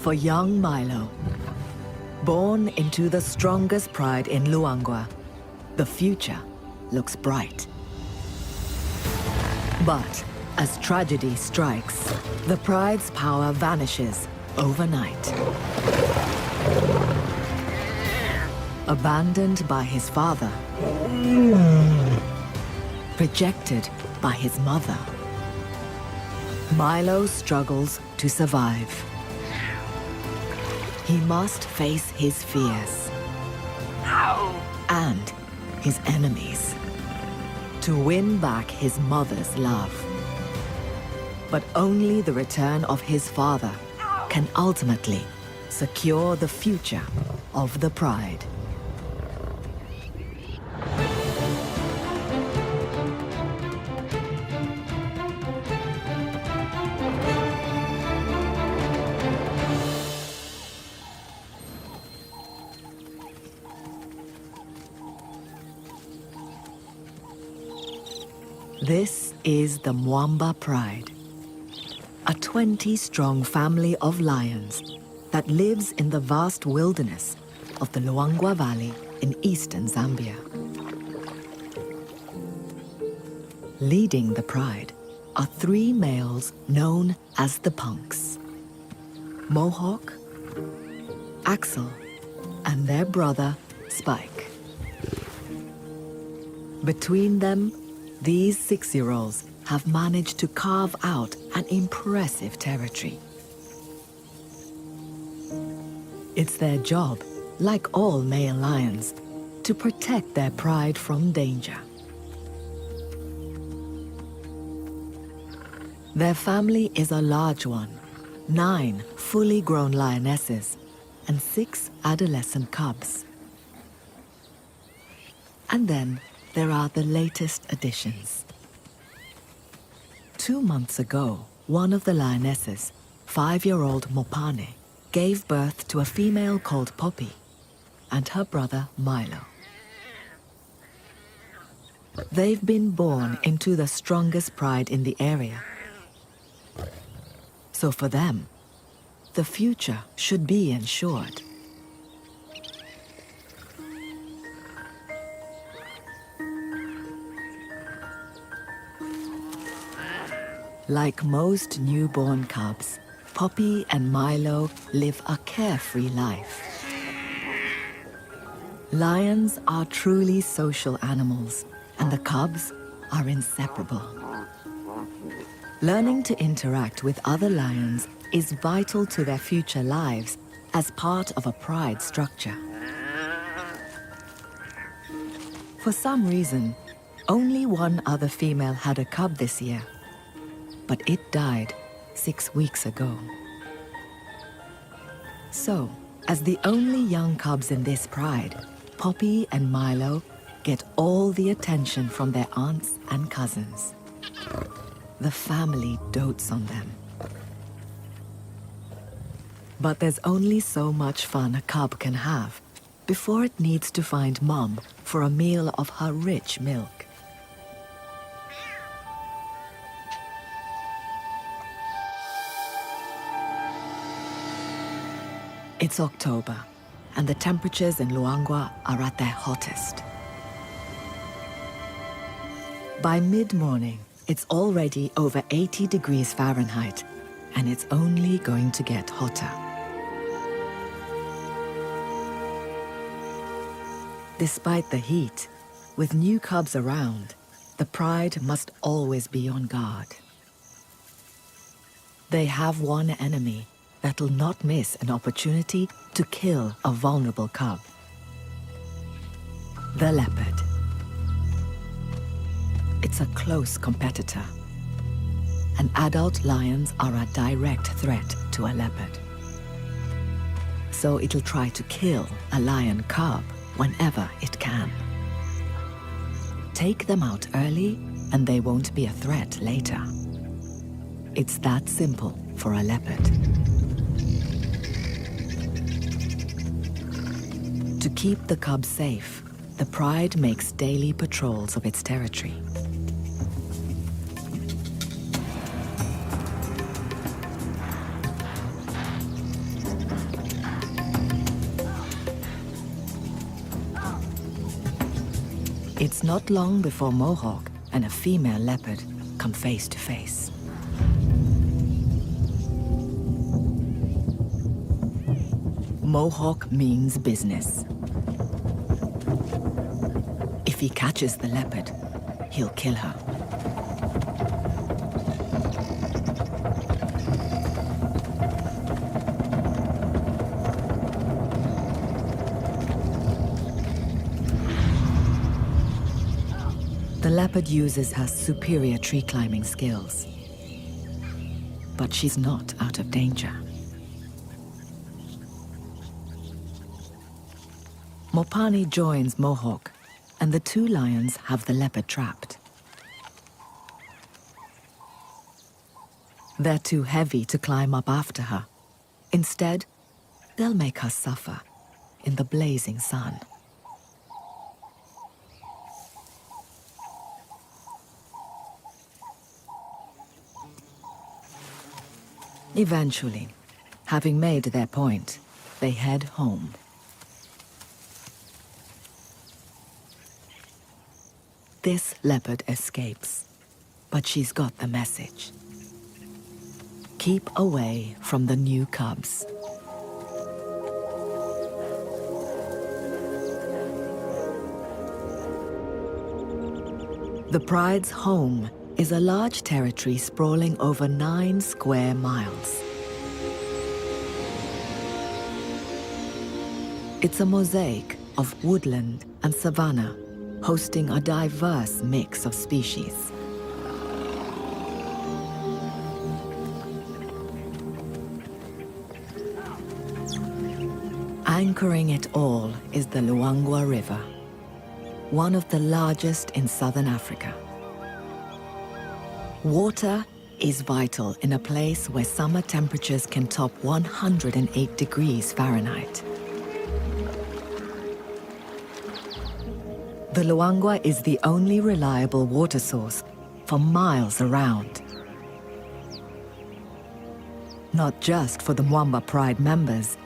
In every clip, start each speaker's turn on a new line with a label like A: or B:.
A: for young Milo. Born into the strongest pride in Luangwa, the future looks bright. But as tragedy strikes, the pride's power vanishes overnight. Abandoned by his father, rejected by his mother, Milo struggles to survive. He must face his fears and his enemies to win back his mother's love. But only the return of his father can ultimately secure the future of the pride. This is the Mwamba Pride, a 20-strong family of lions that lives in the vast wilderness of the Luangwa Valley in eastern Zambia. Leading the pride are 3 males known as the Punks: Mohawk, Axel, and their brother, Spike. Between them, these 6-year-olds have managed to carve out an impressive territory. It's their job, like all male lions, to protect their pride from danger. Their family is a large one: 9 fully grown lionesses and 6 adolescent cubs. And then there are the latest additions. 2 months ago, one of the lionesses, 5-year-old Mopane, gave birth to a female called Poppy and her brother Milo. They've been born into the strongest pride in the area. So for them, the future should be ensured. Like most newborn cubs, Poppy and Milo live a carefree life. Lions are truly social animals, and the cubs are inseparable. Learning to interact with other lions is vital to their future lives as part of a pride structure. For some reason, only one other female had a cub this year, but it died 6 weeks ago. So, as the only young cubs in this pride, Poppy and Milo get all the attention from their aunts and cousins. The family dotes on them. But there's only so much fun a cub can have before it needs to find Mom for a meal of her rich milk. It's October, and the temperatures in Luangwa are at their hottest. By mid-morning, it's already over 80 degrees Fahrenheit, and it's only going to get hotter. Despite the heat, with new cubs around, the pride must always be on guard. They have one enemy that'll not miss an opportunity to kill a vulnerable cub: the leopard. It's a close competitor, and adult lions are a direct threat to a leopard. So it'll try to kill a lion cub whenever it can. Take them out early, and they won't be a threat later. It's that simple for a leopard. To keep the cubs safe, the pride makes daily patrols of its territory. It's not long before Mohawk and a female leopard come face to face. Mohawk means business. If he catches the leopard, he'll kill her. The leopard uses her superior tree climbing skills. But she's not out of danger. Mopani joins Mohawk, and the two lions have the leopard trapped. They're too heavy to climb up after her. Instead, they'll make her suffer in the blazing sun. Eventually, having made their point, they head home. This leopard escapes, but she's got the message. Keep away from the new cubs. The pride's home is a large territory sprawling over 9 square miles. It's a mosaic of woodland and savanna, hosting a diverse mix of species. Anchoring it all is the Luangwa River, one of the largest in southern Africa. Water is vital in a place where summer temperatures can top 108 degrees Fahrenheit. The Luangwa is the only reliable water source for miles around. Not just for the Mwamba Pride members,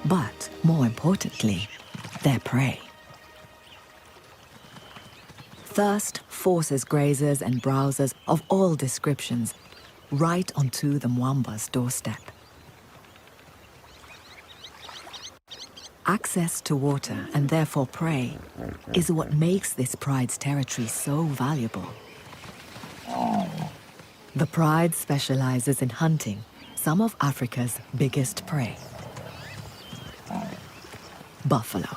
A: but more importantly, their prey. Thirst forces grazers and browsers of all descriptions right onto the Mwamba's doorstep. Access to water, and therefore prey, is what makes this pride's territory so valuable. The pride specializes in hunting some of Africa's biggest prey: buffalo.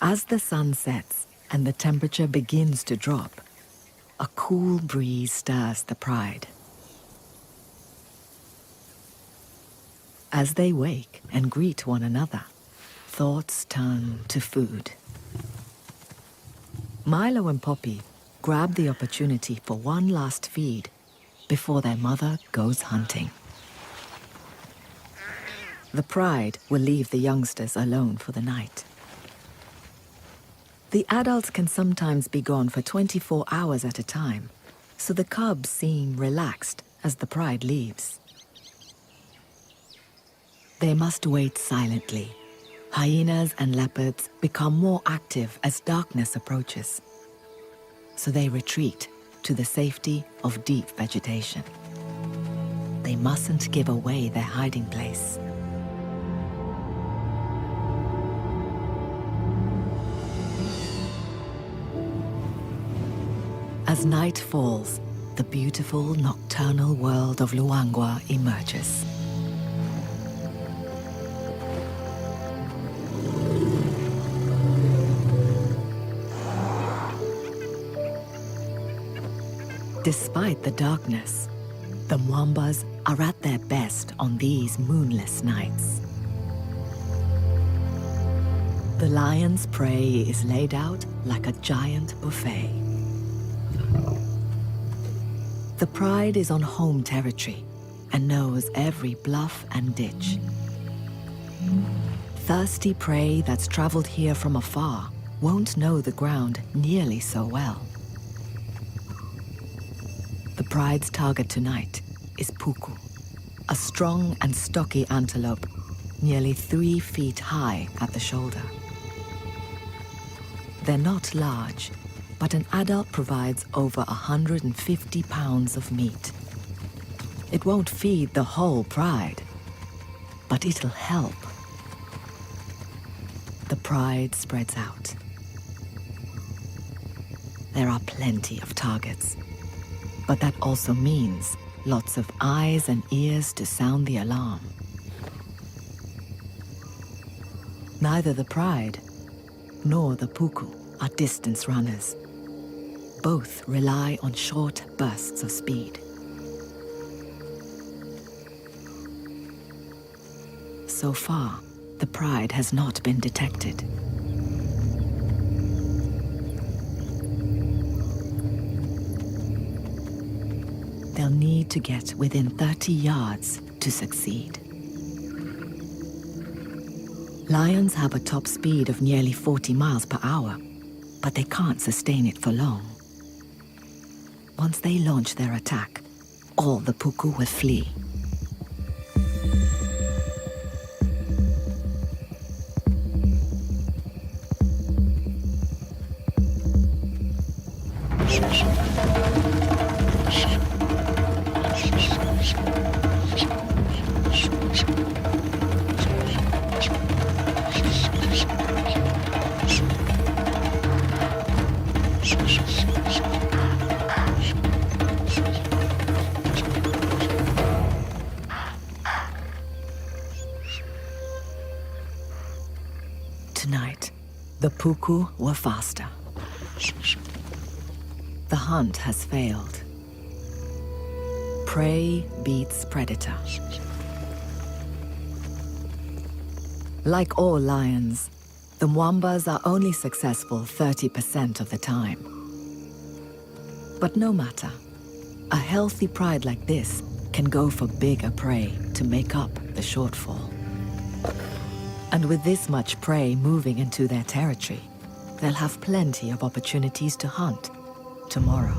A: As the sun sets and the temperature begins to drop, a cool breeze stirs the pride. As they wake and greet one another, thoughts turn to food. Milo and Poppy grab the opportunity for one last feed before their mother goes hunting. The pride will leave the youngsters alone for the night. The adults can sometimes be gone for 24 hours at a time, so the cubs seem relaxed as the pride leaves. They must wait silently. Hyenas and leopards become more active as darkness approaches, so they retreat to the safety of deep vegetation. They mustn't give away their hiding place. As night falls, the beautiful nocturnal world of Luangwa emerges. Despite the darkness, the Mwambas are at their best on these moonless nights. The lion's prey is laid out like a giant buffet. The pride is on home territory and knows every bluff and ditch. Thirsty prey that's traveled here from afar won't know the ground nearly so well. The pride's target tonight is Puku, a strong and stocky antelope, nearly 3 feet high at the shoulder. They're not large, but an adult provides over 150 pounds of meat. It won't feed the whole pride, but it'll help. The pride spreads out. There are plenty of targets, but that also means lots of eyes and ears to sound the alarm. Neither the pride nor the puku are distance runners. Both rely on short bursts of speed. So far, the pride has not been detected. They'll need to get within 30 yards to succeed. Lions have a top speed of nearly 40 miles per hour, but they can't sustain it for long. Once they launch their attack, all the puku will flee. Tonight, the puku were faster. The hunt has failed. Prey beats predator. Like all lions, the Mwambas are only successful 30% of the time. But no matter, a healthy pride like this can go for bigger prey to make up the shortfall. And with this much prey moving into their territory, they'll have plenty of opportunities to hunt tomorrow.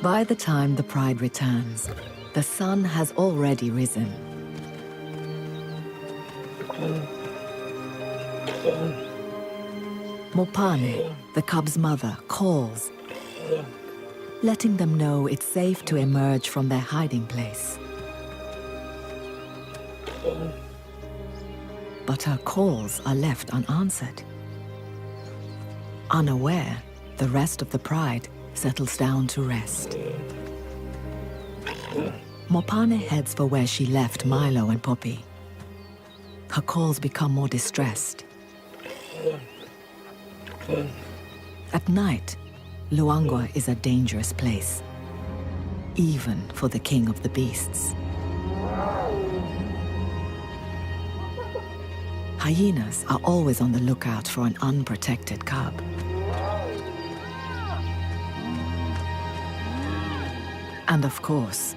A: By the time the pride returns, the sun has already risen. Mopane, the cub's mother, calls, letting them know it's safe to emerge from their hiding place. But her calls are left unanswered. Unaware, the rest of the pride settles down to rest. Mopane heads for where she left Milo and Poppy. Her calls become more distressed. At night, Luangwa is a dangerous place, even for the king of the beasts. Hyenas are always on the lookout for an unprotected cub. And of course,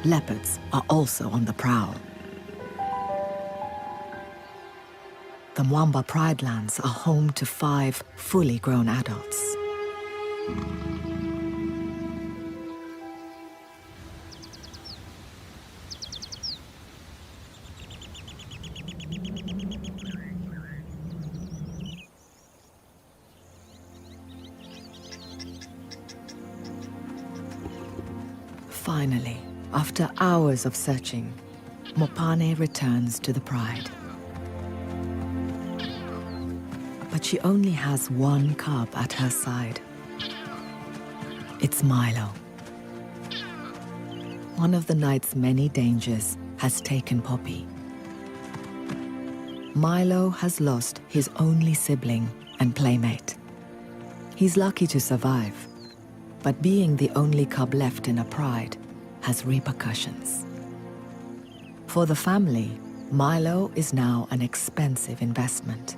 A: leopards are also on the prowl. The Mwamba Pride Lands are home to 5 fully grown adults. Finally, after hours of searching, Mopane returns to the pride. But she only has one cub at her side. It's Milo. One of the night's many dangers has taken Poppy. Milo has lost his only sibling and playmate. He's lucky to survive, but being the only cub left in a pride has repercussions. For the family, Milo is now an expensive investment.